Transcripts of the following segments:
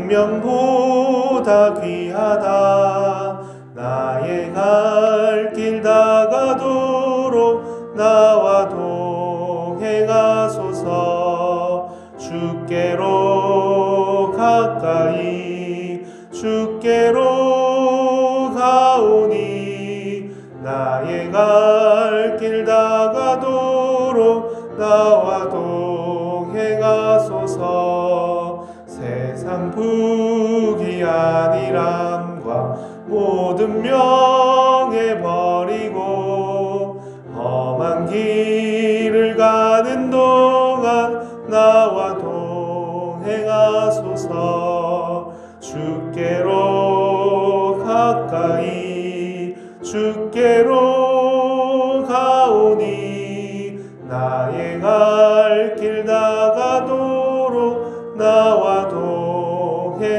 생명보다 귀하다. 나의 갈 길 다가도록 나와 동행하소서. 주께로 가까이 주께로 가오니 나의 갈 길 다가도록 나와 동행하소서. 세상 부귀 안일함과 모든 명예 버리고 험한 길을 가는 동안 나와 동행하소서. 주께로 가까이 주께로 가오니 나의 갈 길 다가도록 나와 동행하소서.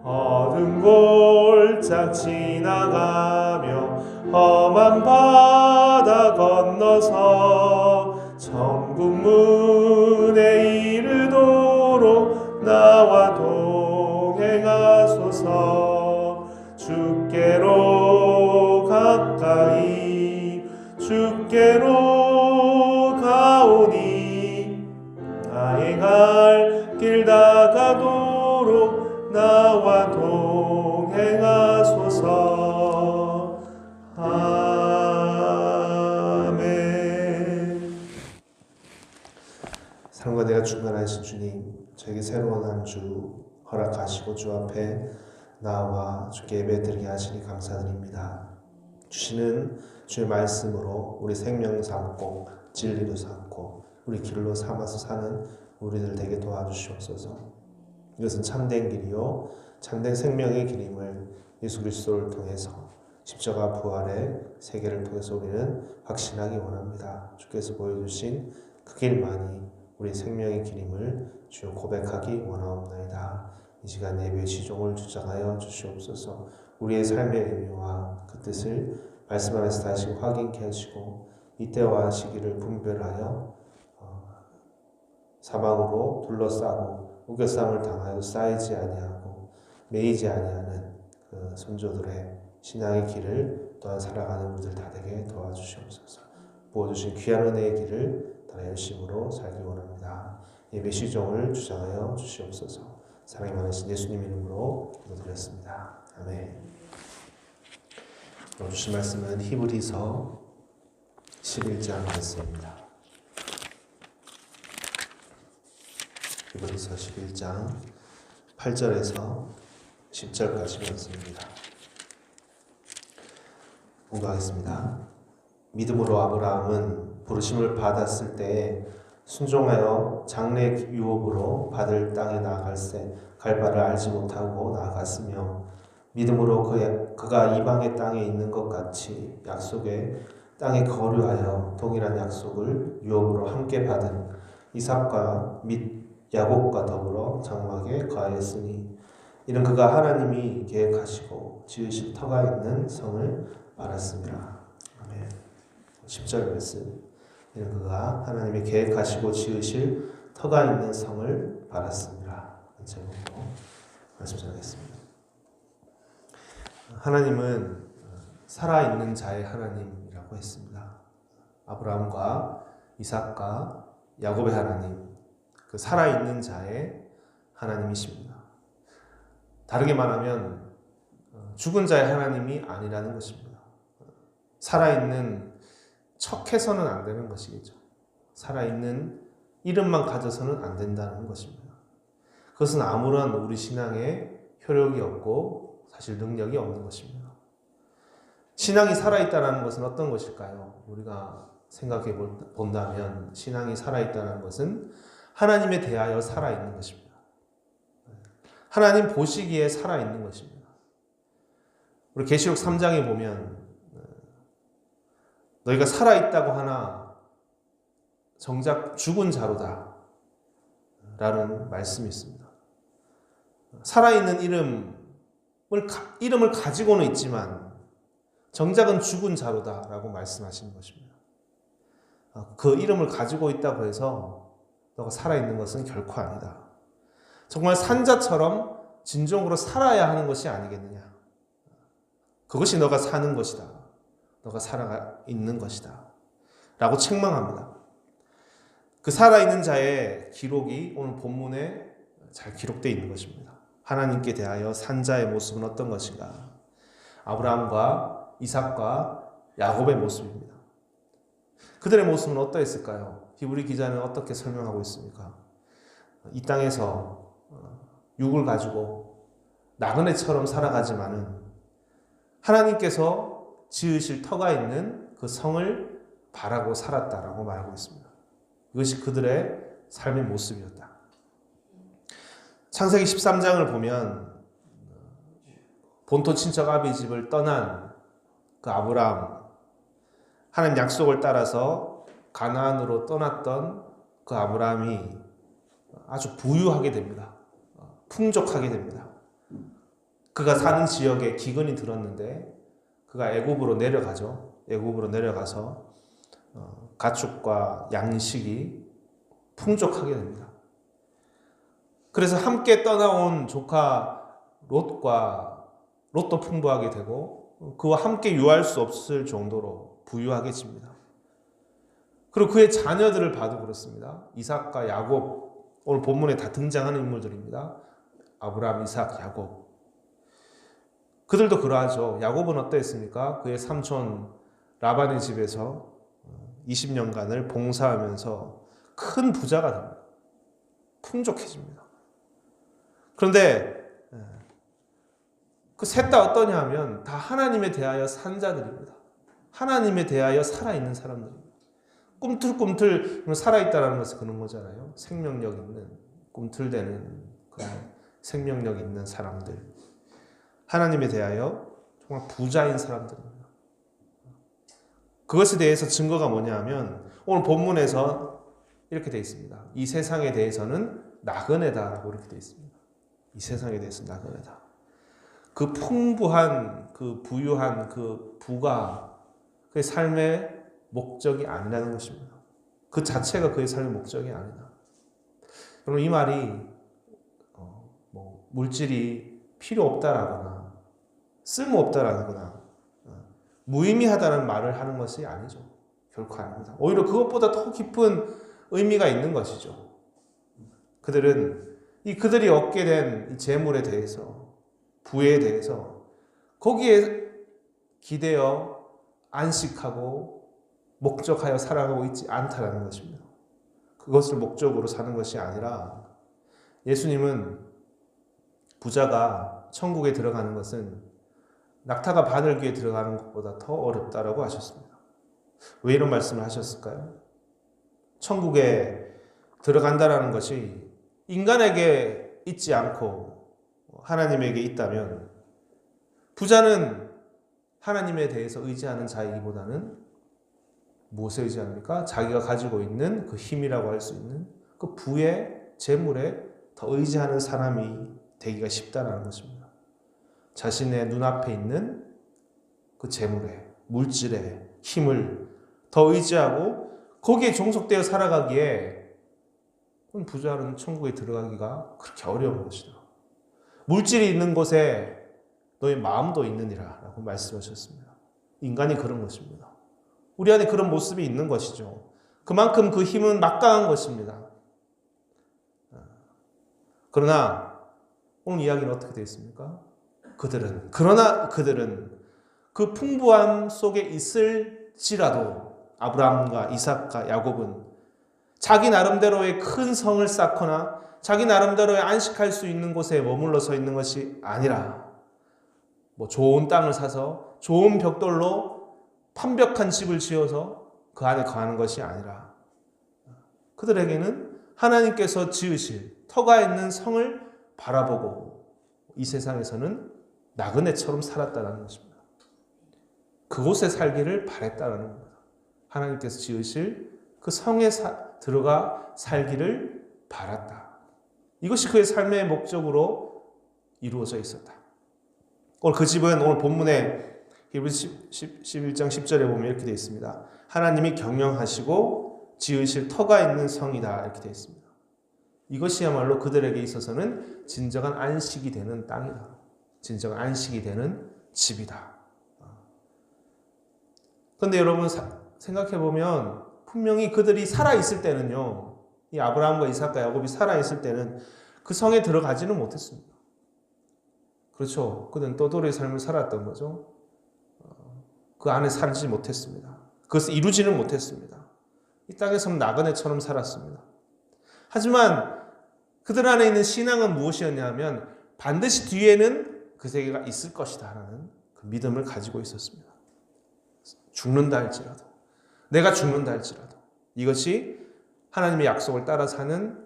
어두운 골짝 지나가며 험한 바다 건너서 천국 문에 이르도록 나와 동행하소서. 주께로 가까이 주께로 가오니 나의 갈 길 다가도록 나와 동행하소서. 아멘. 사랑과 내가 충만하신 주님, 저에게 새로운 한 주 허락하시고 주 앞에 나와 주께 예배드리게 하시니 감사드립니다. 주시는 주의 말씀으로 우리 생명 삼고 진리로 삼고 우리 길로 삼아서 사는 우리들 되게 도와주시옵소서. 이것은 참된 길이요 참된 생명의 길임을 예수 그리스도를 통해서 십자가 부활의 세계를 통해서 우리는 확신하기 원합니다. 주께서 보여주신 그 길만이 우리 생명의 길임을 주여 고백하기 원하옵나이다. 이 시간 예배의 시종을 주장하여 주시옵소서. 우리의 삶의 의미와 그 뜻을 말씀 안에서 다시 확인케 하시고 이때와 시기를 분별하여 사망으로 둘러싸고 우겨쌈을 당하여 쌓이지 아니하고 매이지 아니하는 그 선조들의 신앙의 길을 또한 살아가는 우리들 다 되게 도와주시옵소서. 부어주신 귀한 은혜의 길을 따라 열심으로 살기 원합니다. 예배 시종을 주장하여 주시옵소서. 사랑이 많으신 예수님 이름으로 기도드렸습니다. 아멘. 오늘 주신 말씀은 히브리서 11장 말씀입니다. 히브리서 11장 8절에서 10절까지 말씀입니다. 공부하겠습니다. 믿음으로 아브라함은 부르심을 받았을 때에 순종하여 장래 유업으로 받을 땅에 나아갈새 갈 바를 알지 못하고 나아갔으며 믿음으로 그가 이방의 땅에 있는 것 같이 약속의 땅에 거류하여 동일한 약속을 유업으로 함께 받은 이삭과 및 야곱과 더불어 장막에 거하였으니 이는 그가 하나님이 계획하시고 지으실 터가 있는 성을 알았습니다. 아멘. 10절 말씀. 이는 그가 하나님이 계획하시고 지으실 터가 있는 성을 알았습니다. 제목으로 말씀 전하겠습니다. 하나님은 살아있는 자의 하나님이라고 했습니다. 아브라함과 이삭과 야곱의 하나님, 그 살아있는 자의 하나님이십니다. 다르게 말하면 죽은 자의 하나님이 아니라는 것입니다. 살아있는 척해서는 안 되는 것이겠죠. 살아있는 이름만 가져서는 안 된다는 것입니다. 그것은 아무런 우리 신앙에 효력이 없고 사실 능력이 없는 것입니다. 신앙이 살아있다는 것은 어떤 것일까요? 우리가 생각해 본다면 신앙이 살아있다는 것은 하나님에 대하여 살아있는 것입니다. 하나님 보시기에 살아있는 것입니다. 우리 계시록 3장에 보면 너희가 살아있다고 하나 정작 죽은 자로다 라는 말씀이 있습니다. 살아있는 이름을 가지고는 있지만 정작은 죽은 자로다 라고 말씀하시는 것입니다. 그 이름을 가지고 있다고 해서 너가 살아있는 것은 결코 아니다. 정말 산자처럼 진정으로 살아야 하는 것이 아니겠느냐. 그것이 너가 사는 것이다. 너가 살아있는 것이다. 라고 책망합니다. 그 살아있는 자의 기록이 오늘 본문에 잘 기록되어 있는 것입니다. 하나님께 대하여 산자의 모습은 어떤 것인가? 아브라함과 이삭과 야곱의 모습입니다. 그들의 모습은 어떠했을까요? 히브리 기자는 어떻게 설명하고 있습니까? 이 땅에서 육을 가지고 나그네처럼 살아가지만은 하나님께서 지으실 터가 있는 그 성을 바라고 살았다라고 말하고 있습니다. 이것이 그들의 삶의 모습이었다. 창세기 13장을 보면 본토 친척 아비 집을 떠난 그 아브라함, 하나님 약속을 따라서 가나안으로 떠났던 그 아브라함이 아주 부유하게 됩니다. 풍족하게 됩니다. 그가 사는 지역에 기근이 들었는데 그가 애굽으로 내려가죠. 애굽으로 내려가서 가축과 양식이 풍족하게 됩니다. 그래서 함께 떠나온 조카 롯도 풍부하게 되고 그와 함께 유할 수 없을 정도로 부유하게 집니다. 그리고 그의 자녀들을 봐도 그렇습니다. 이삭과 야곱, 오늘 본문에 다 등장하는 인물들입니다. 아브라함, 이삭, 야곱. 그들도 그러하죠. 야곱은 어떠했습니까? 그의 삼촌 라반의 집에서 20년간을 봉사하면서 큰 부자가 됩니다. 풍족해집니다. 그런데 그 셋 다 어떠냐 하면 다 하나님에 대하여 산 자들입니다. 하나님에 대하여 살아있는 사람들입니다. 꿈틀꿈틀 살아있다는 것은 그런 거잖아요. 생명력 있는, 꿈틀대는 그런 생명력 있는 사람들. 하나님에 대하여 정말 부자인 사람들입니다. 그것에 대해서 증거가 뭐냐 하면 오늘 본문에서 이렇게 되어 있습니다. 이 세상에 대해서는 나그네다라고 이렇게 되어 있습니다. 이 세상에 대해서 나그네다. 그 풍부한, 그 부유한 그 부가 그의 삶의 목적이 아니라는 것입니다. 그 자체가 그의 삶의 목적이 아니다. 여러분 이 말이 물질이 필요 없다라거나 쓸모없다라거나 무의미하다는 말을 하는 것이 아니죠. 결코 아닙니다. 오히려 그것보다 더 깊은 의미가 있는 것이죠. 그들은 그들이 얻게 된 재물에 대해서, 부에 대해서 거기에 기대어 안식하고 목적하여 살아가고 있지 않다라는 것입니다. 그것을 목적으로 사는 것이 아니라 예수님은 부자가 천국에 들어가는 것은 낙타가 바늘귀에 들어가는 것보다 더 어렵다라고 하셨습니다. 왜 이런 말씀을 하셨을까요? 천국에 들어간다라는 것이 인간에게 있지 않고 하나님에게 있다면 부자는 하나님에 대해서 의지하는 자이기보다는 무엇에 의지합니까? 자기가 가지고 있는 그 힘이라고 할 수 있는 그 부의 재물에 더 의지하는 사람이 되기가 쉽다는 것입니다. 자신의 눈앞에 있는 그 재물에, 물질에 힘을 더 의지하고 거기에 종속되어 살아가기에 부자는 천국에 들어가기가 그렇게 어려운 것이다. 물질이 있는 곳에 너의 마음도 있느니라 라고 말씀하셨습니다. 인간이 그런 것입니다. 우리 안에 그런 모습이 있는 것이죠. 그만큼 그 힘은 막강한 것입니다. 그러나 오늘 이야기는 어떻게 되어 있습니까? 그러나 그들은 그 풍부함 속에 있을지라도 아브라함과 이삭과 야곱은 자기 나름대로의 큰 성을 쌓거나 자기 나름대로의 안식할 수 있는 곳에 머물러 서 있는 것이 아니라 좋은 땅을 사서 좋은 벽돌로 판벽한 집을 지어서 그 안에 거하는 것이 아니라 그들에게는 하나님께서 지으실 터가 있는 성을 바라보고 이 세상에서는 나그네처럼 살았다는 것입니다. 그곳에 살기를 바랬다는 겁니다. 하나님께서 지으실 그 성에 들어가 살기를 바랐다. 이것이 그의 삶의 목적으로 이루어져 있었다. 오늘 그 집은 오늘 본문에 히브리서 11장 10절에 보면 이렇게 되어 있습니다. 하나님이 경영하시고 지으실 터가 있는 성이다 이렇게 되어 있습니다. 이것이야말로 그들에게 있어서는 진정한 안식이 되는 땅이다. 진정한 안식이 되는 집이다. 그런데 여러분 생각해보면 분명히 그들이 살아있을 때는요. 이 아브라함과 이삭과 야곱이 살아있을 때는 그 성에 들어가지는 못했습니다. 그렇죠. 그들은 떠돌이의 삶을 살았던 거죠. 그 안에 살지 못했습니다. 그것을 이루지는 못했습니다. 이 땅에서는 나그네처럼 살았습니다. 하지만 그들 안에 있는 신앙은 무엇이었냐 하면 반드시 뒤에는 그 세계가 있을 것이다 라는 그 믿음을 가지고 있었습니다. 죽는다 할지라도, 내가 죽는다 할지라도, 이것이 하나님의 약속을 따라 사는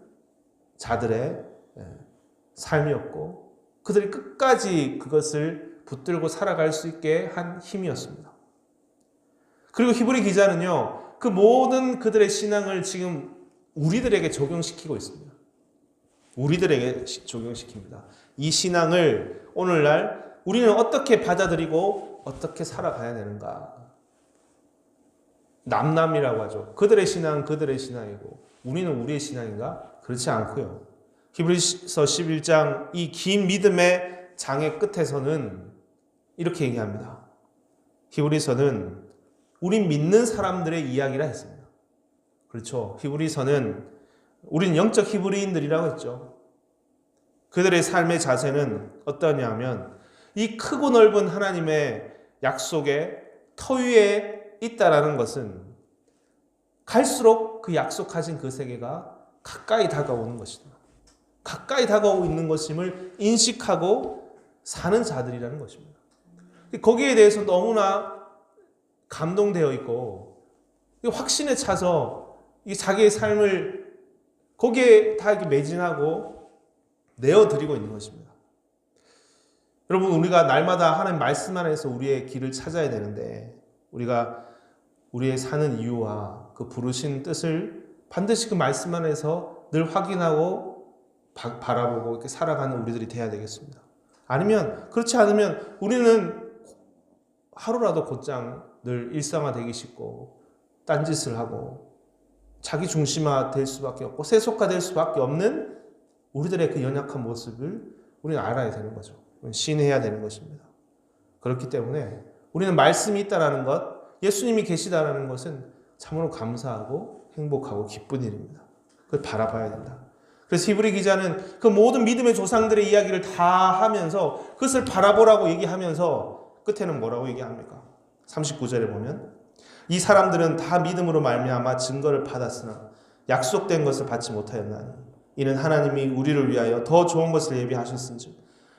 자들의 삶이었고 그들이 끝까지 그것을 붙들고 살아갈 수 있게 한 힘이었습니다. 그리고 히브리 기자는요, 그 모든 그들의 신앙을 지금 우리들에게 적용시키고 있습니다. 우리들에게 적용시킵니다. 이 신앙을 오늘날 우리는 어떻게 받아들이고 어떻게 살아가야 되는가. 남남이라고 하죠. 그들의 신앙은 그들의 신앙이고 우리는 우리의 신앙인가? 그렇지 않고요. 히브리서 11장 이 긴 믿음의 장의 끝에서는 이렇게 얘기합니다. 히브리서는 우린 믿는 사람들의 이야기라 했습니다. 그렇죠. 히브리서는 우린 영적 히브리인들이라고 했죠. 그들의 삶의 자세는 어떠냐면 이 크고 넓은 하나님의 약속의 터 위에 있다라는 것은 갈수록 그 약속하신 그 세계가 가까이 다가오는 것이다. 가까이 다가오고 있는 것임을 인식하고 사는 자들이라는 것입니다. 거기에 대해서 너무나 감동되어 있고 확신에 차서 자기의 삶을 거기에 다 이렇게 매진하고 내어드리고 있는 것입니다. 여러분, 우리가 날마다 하나님 말씀 안에서 우리의 길을 찾아야 되는데 우리가 우리의 사는 이유와 그 부르신 뜻을 반드시 그 말씀 안에서 늘 확인하고 바라보고 이렇게 살아가는 우리들이 돼야 되겠습니다. 아니면 그렇지 않으면 우리는 하루라도 곧장 늘 일상화되기 쉽고 딴짓을 하고 자기 중심화 될 수밖에 없고 세속화될 수밖에 없는 우리들의 그 연약한 모습을 우리는 알아야 되는 거죠. 신해야 되는 것입니다. 그렇기 때문에 우리는 말씀이 있다라는 것, 예수님이 계시다라는 것은 참으로 감사하고 행복하고 기쁜 일입니다. 그걸 바라봐야 된다. 그래서 히브리 기자는 그 모든 믿음의 조상들의 이야기를 다 하면서 그것을 바라보라고 얘기하면서 끝에는 뭐라고 얘기합니까? 39절에 보면 이 사람들은 다 믿음으로 말미암아 증거를 받았으나 약속된 것을 받지 못하였나니 이는 하나님이 우리를 위하여 더 좋은 것을 예비하셨은즉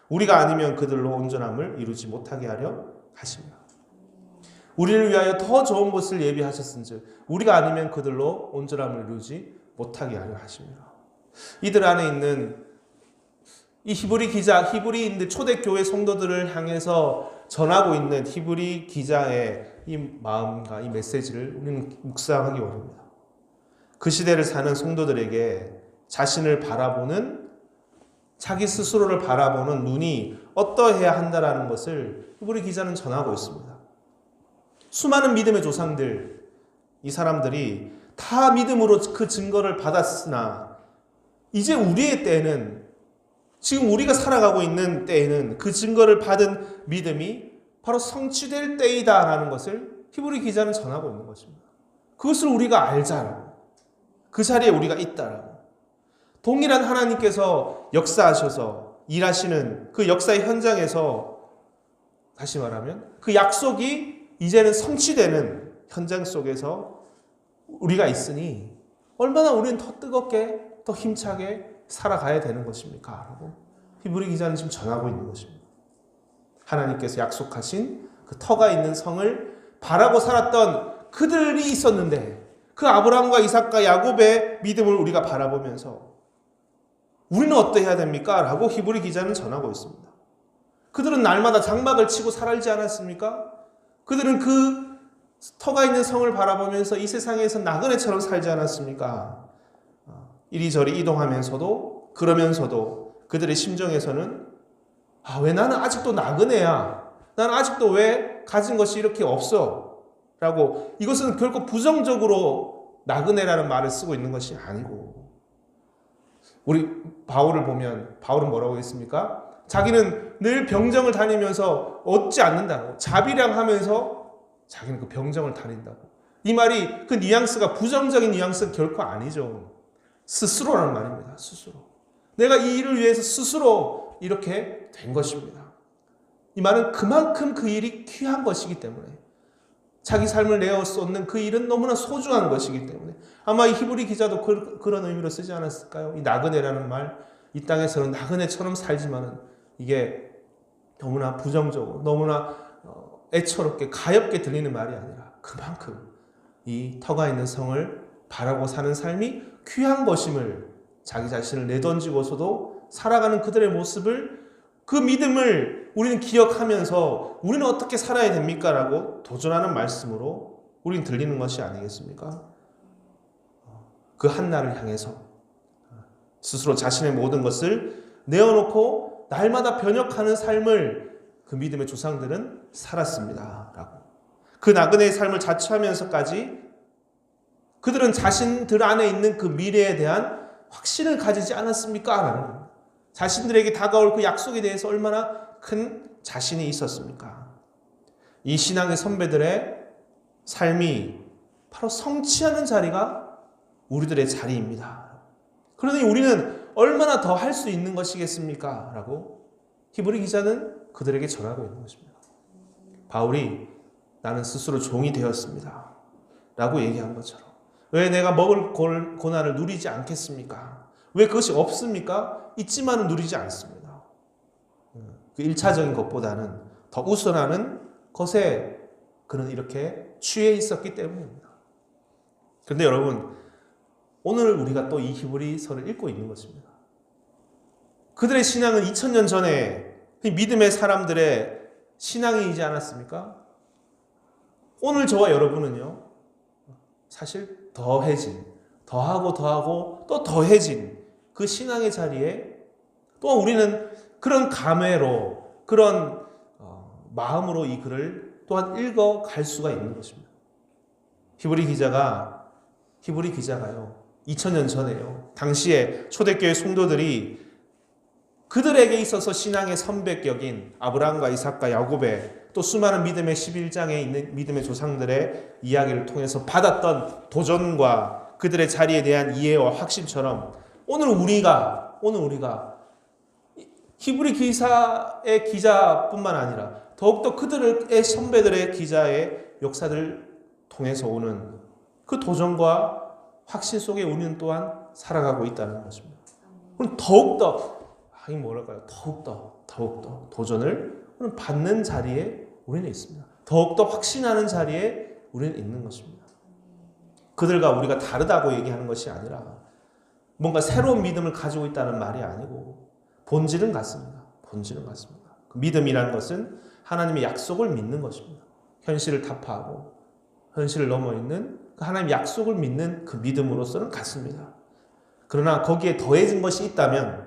우리가 아니면 그들로 온전함을 이루지 못하게 하려 하십니다. 우리를 위하여 더 좋은 것을 예비하셨은즉 우리가 아니면 그들로 온전함을 이루지 못하게 하려 하십니다. 이들 안에 있는 이 히브리 기자, 히브리인들 초대교회 성도들을 향해서 전하고 있는 히브리 기자의 이 마음과 이 메시지를 우리는 묵상하기 원합니다. 그 시대를 사는 성도들에게 자신을 바라보는, 자기 스스로를 바라보는 눈이 어떠해야 한다라는 것을 히브리 기자는 전하고 있습니다. 수많은 믿음의 조상들, 이 사람들이 다 믿음으로 그 증거를 받았으나 이제 우리의 때에는, 지금 우리가 살아가고 있는 때에는 그 증거를 받은 믿음이 바로 성취될 때이다라는 것을 히브리 기자는 전하고 있는 것입니다. 그것을 우리가 알자라고, 그 자리에 우리가 있다라고, 동일한 하나님께서 역사하셔서 일하시는 그 역사의 현장에서, 다시 말하면 그 약속이 이제는 성취되는 현장 속에서 우리가 있으니 얼마나 우리는 더 뜨겁게, 더 힘차게 살아가야 되는 것입니까? 라고 히브리 기자는 지금 전하고 있는 것입니다. 하나님께서 약속하신 그 터가 있는 성을 바라고 살았던 그들이 있었는데 그 아브라함과 이삭과 야곱의 믿음을 우리가 바라보면서 우리는 어떠해야 됩니까? 라고 히브리 기자는 전하고 있습니다. 그들은 날마다 장막을 치고 살지 않았습니까? 그들은 그 터가 있는 성을 바라보면서 이 세상에서 나그네처럼 살지 않았습니까? 이리저리 이동하면서도, 그러면서도 그들의 심정에서는 왜 나는 아직도 나그네야? 나는 아직도 왜 가진 것이 이렇게 없어? 라고, 이것은 결코 부정적으로 나그네라는 말을 쓰고 있는 것이 아니고 우리 바울을 보면 바울은 뭐라고 했습니까? 자기는 늘 병정을 다니면서 얻지 않는다고, 자비량하면서 자기는 그 병정을 다닌다고. 이 말이 그 뉘앙스가 부정적인 뉘앙스는 결코 아니죠. 스스로라는 말입니다. 스스로. 내가 이 일을 위해서 스스로 이렇게 된 것입니다. 이 말은 그만큼 그 일이 귀한 것이기 때문에, 자기 삶을 내어 쏟는 그 일은 너무나 소중한 것이기 때문에, 아마 이 히브리 기자도 그런 의미로 쓰지 않았을까요? 이 나그네라는 말, 이 땅에서는 나그네처럼 살지만은 이게 너무나 부정적으로, 너무나 애처롭게 가엽게 들리는 말이 아니라 그만큼 이 터가 있는 성을 바라고 사는 삶이 귀한 것임을, 자기 자신을 내던지고서도 살아가는 그들의 모습을, 그 믿음을 우리는 기억하면서 우리는 어떻게 살아야 됩니까? 라고 도전하는 말씀으로 우리는 들리는 것이 아니겠습니까? 그 한날을 향해서 스스로 자신의 모든 것을 내어놓고 날마다 변혁하는 삶을 그 믿음의 조상들은 살았습니다. 라고. 그 나그네의 삶을 자처하면서까지 그들은 자신들 안에 있는 그 미래에 대한 확신을 가지지 않았습니까? 라는, 자신들에게 다가올 그 약속에 대해서 얼마나 큰 자신이 있었습니까? 이 신앙의 선배들의 삶이 바로 성취하는 자리가 우리들의 자리입니다. 그러니 우리는 얼마나 더 할 수 있는 것이겠습니까? 라고 히브리 기자는 그들에게 전하고 있는 것입니다. 바울이 나는 스스로 종이 되었습니다. 라고 얘기한 것처럼, 왜 내가 먹을 고난을 누리지 않겠습니까? 왜 그것이 없습니까? 있지만은 누리지 않습니다. 그 1차적인 것보다는 더 우선하는 것에 그는 이렇게 취해 있었기 때문입니다. 그런데 여러분, 오늘 우리가 또 이 히브리서를 읽고 있는 것입니다. 그들의 신앙은 2000년 전에 믿음의 사람들의 신앙이지 않았습니까? 오늘 저와 여러분은요, 사실 더해진, 더하고 또 더해진 그 신앙의 자리에, 또 우리는 그런 감회로, 그런 마음으로 이 글을 또한 읽어갈 수가 있는 것입니다. 히브리 기자가요, 2000년 전에요, 당시에 초대교회 성도들이 그들에게 있어서 신앙의 선배격인 아브라함과 이삭과 야곱의, 또 수많은 믿음의 11장에 있는 믿음의 조상들의 이야기를 통해서 받았던 도전과 그들의 자리에 대한 이해와 확신처럼, 오늘 우리가 히브리 기사의 기자뿐만 아니라 더욱더 그들의 선배들의 기자의 역사들을 통해서 오는 그 도전과 확신 속에 우리는 또한 살아가고 있다는 것입니다. 그럼 더욱더 도전을 받는 자리에 우리는 있습니다. 더욱더 확신하는 자리에 우리는 있는 것입니다. 그들과 우리가 다르다고 얘기하는 것이 아니라 뭔가 새로운 믿음을 가지고 있다는 말이 아니고 본질은 같습니다. 그 믿음이라는 것은 하나님의 약속을 믿는 것입니다. 현실을 타파하고 현실을 넘어 있는 그 하나님의 약속을 믿는 그 믿음으로서는 같습니다. 그러나 거기에 더해진 것이 있다면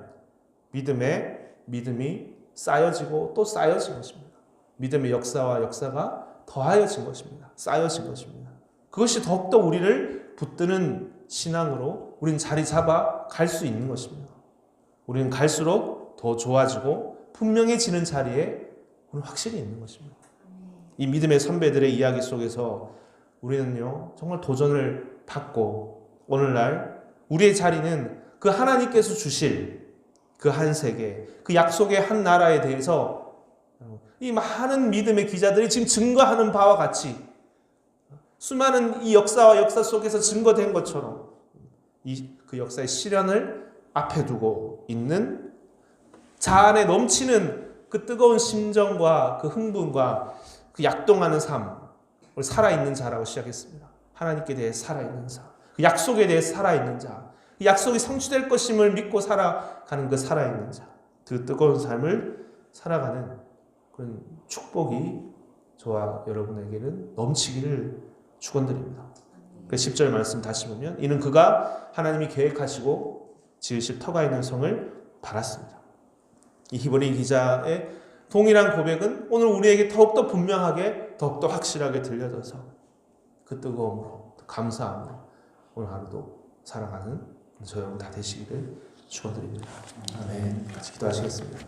믿음이 쌓여지고 또 쌓여진 것입니다. 믿음의 역사가 더하여진 것입니다. 쌓여진 것입니다. 그것이 더욱더 우리를 붙드는 신앙으로 우리는 자리 잡아 갈 수 있는 것입니다. 우리는 갈수록 더 좋아지고 분명해지는 자리에 우리는 확실히 있는 것입니다. 이 믿음의 선배들의 이야기 속에서 우리는요, 정말 도전을 받고 오늘날 우리의 자리는 그 하나님께서 주실 그 한 세계, 그 약속의 한 나라에 대해서 이 많은 믿음의 기자들이 지금 증거하는 바와 같이 수많은 이 역사 속에서 증거된 것처럼 그 역사의 실현을 앞에 두고 있는 자 안에 넘치는 그 뜨거운 심정과 그 흥분과 그 약동하는 삶을 살아있는 자라고 시작했습니다. 하나님께 대해 살아있는 자, 그 약속에 대해 살아있는 자, 그 약속이 성취될 것임을 믿고 살아가는 그 살아있는 자, 그 뜨거운 삶을 살아가는 그런 축복이 저와 여러분에게는 넘치기를 축원드립니다. 그 10절 말씀 다시 보면, 이는 그가 하나님이 계획하시고 지으실 터가 있는 성을 바랐습니다. 이 히브리 기자의 동일한 고백은 오늘 우리에게 더욱더 분명하게, 더욱더 확실하게 들려져서 그 뜨거움으로, 감사함으로 오늘 하루도 살아가는 저 여러분 다 되시기를 축원드립니다. 아멘. 같이 기도하시겠습니다.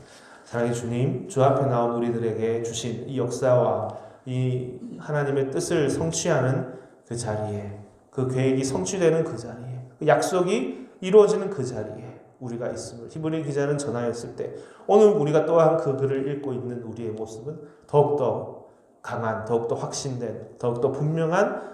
사랑의 주님, 주 앞에 나온 우리들에게 주신 이 역사와 이 하나님의 뜻을 성취하는 그 자리에, 그 계획이 성취되는 그 자리에, 그 약속이 이루어지는 그 자리에 우리가 있음을 히브리 기자는 전하였을 때, 오늘 우리가 또한 그 글을 읽고 있는 우리의 모습은 더욱더 강한, 더욱더 확신된, 더욱더 분명한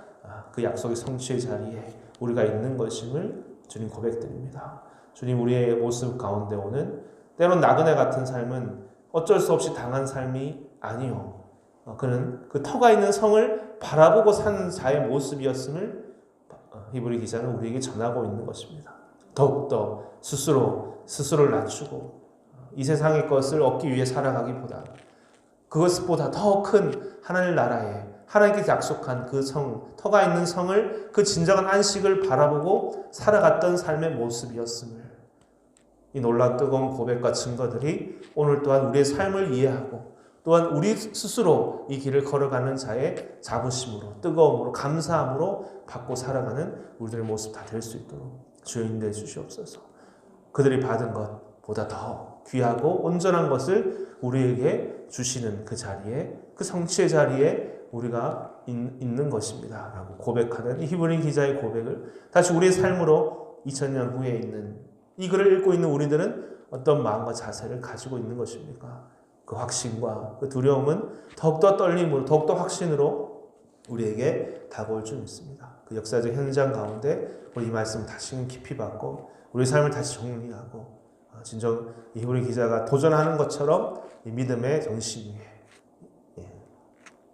그 약속의 성취의 자리에 우리가 있는 것임을 주님 고백드립니다. 주님, 우리의 모습 가운데 오는 때론 나그네 같은 삶은 어쩔 수 없이 당한 삶이 아니요, 그는 그 터가 있는 성을 바라보고 사는 자의 모습이었음을 히브리 기자는 우리에게 전하고 있는 것입니다. 더욱더 스스로를 낮추고 이 세상의 것을 얻기 위해 살아가기보다 그것보다 더 큰 하나님 나라에 하나님께서 약속한 그 성, 터가 있는 성을, 그 진정한 안식을 바라보고 살아갔던 삶의 모습이었음을, 이 놀라운 뜨거운 고백과 증거들이 오늘 또한 우리의 삶을 이해하고 또한 우리 스스로 이 길을 걸어가는 자의 자부심으로, 뜨거움으로, 감사함으로 받고 살아가는 우리들의 모습 다 될 수 있도록 주여 인도해 주시옵소서. 그들이 받은 것보다 더 귀하고 온전한 것을 우리에게 주시는 그 자리에, 그 성취의 자리에 우리가 있는 것입니다 라고 고백하는 이 히브리 기자의 고백을 다시 우리의 삶으로 2000년 후에 있는 이 글을 읽고 있는 우리들은 어떤 마음과 자세를 가지고 있는 것입니까? 그 확신과 그 두려움은 더욱더 떨림으로, 더욱더 확신으로 우리에게 다가올 줄 믿습니다. 그 역사적 현장 가운데 우리 이 말씀을 다시금 깊이 받고 우리 삶을 다시 정리하고 진정 이 히브리 기자가 도전하는 것처럼 이 믿음의 정신 위에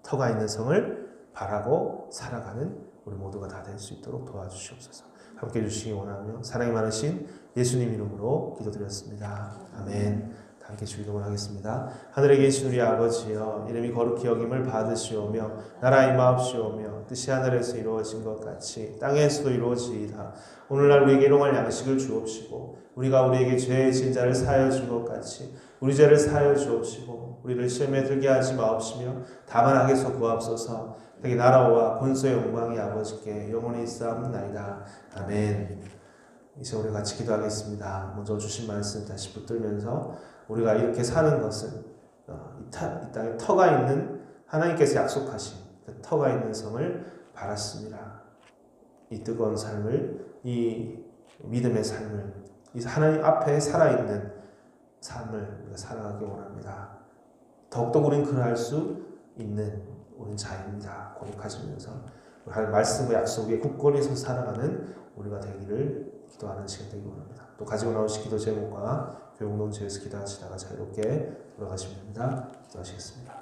터가 있는 성을 바라고 살아가는 우리 모두가 다 될 수 있도록 도와주시옵소서. 함께 해주시기 원하며 사랑이 많으신 예수님 이름으로 기도드렸습니다. 아멘. 함께 주기도문 하겠습니다. 하늘에 계신 우리 아버지여, 이름이 거룩히 여김을 받으시오며 나라 임하옵시오며 뜻이 하늘에서 이루어진 것 같이 땅에서도 이루어지이다. 오늘날 우리에게 일용할 양식을 주옵시고 우리가 우리에게 죄의 진 자를 사하여 준 것 같이 우리 죄를 사하여 주옵시고 우리를 시험에 들게 하지 마옵시며 다만 악에서 구하옵소서. 여기 나라와 권세의 영광이 아버지께 영원히 있사옵나이다. 아멘. 이제 우리 같이 기도하겠습니다. 먼저 주신 말씀 다시 붙들면서 우리가 이렇게 사는 것은 이 땅에 터가 있는 하나님께서 약속하신 그 터가 있는 성을 바랐습니다. 이 뜨거운 삶을, 이 믿음의 삶을, 이 하나님 앞에 살아있는 삶을 우리가 살아가기 원합니다. 더욱더 우리는 그러할 수 있는 우리는 자입니다. 고백하시면서 하나님 말씀과 약속에 굳건히 서 살아가는 우리가 되기를 기도하는 시간 되기 원합니다. 또 가지고 나오신 기도 제목과 교육농지에서 기도하시다가 자유롭게 돌아가시면 됩니다. 기도하시겠습니다.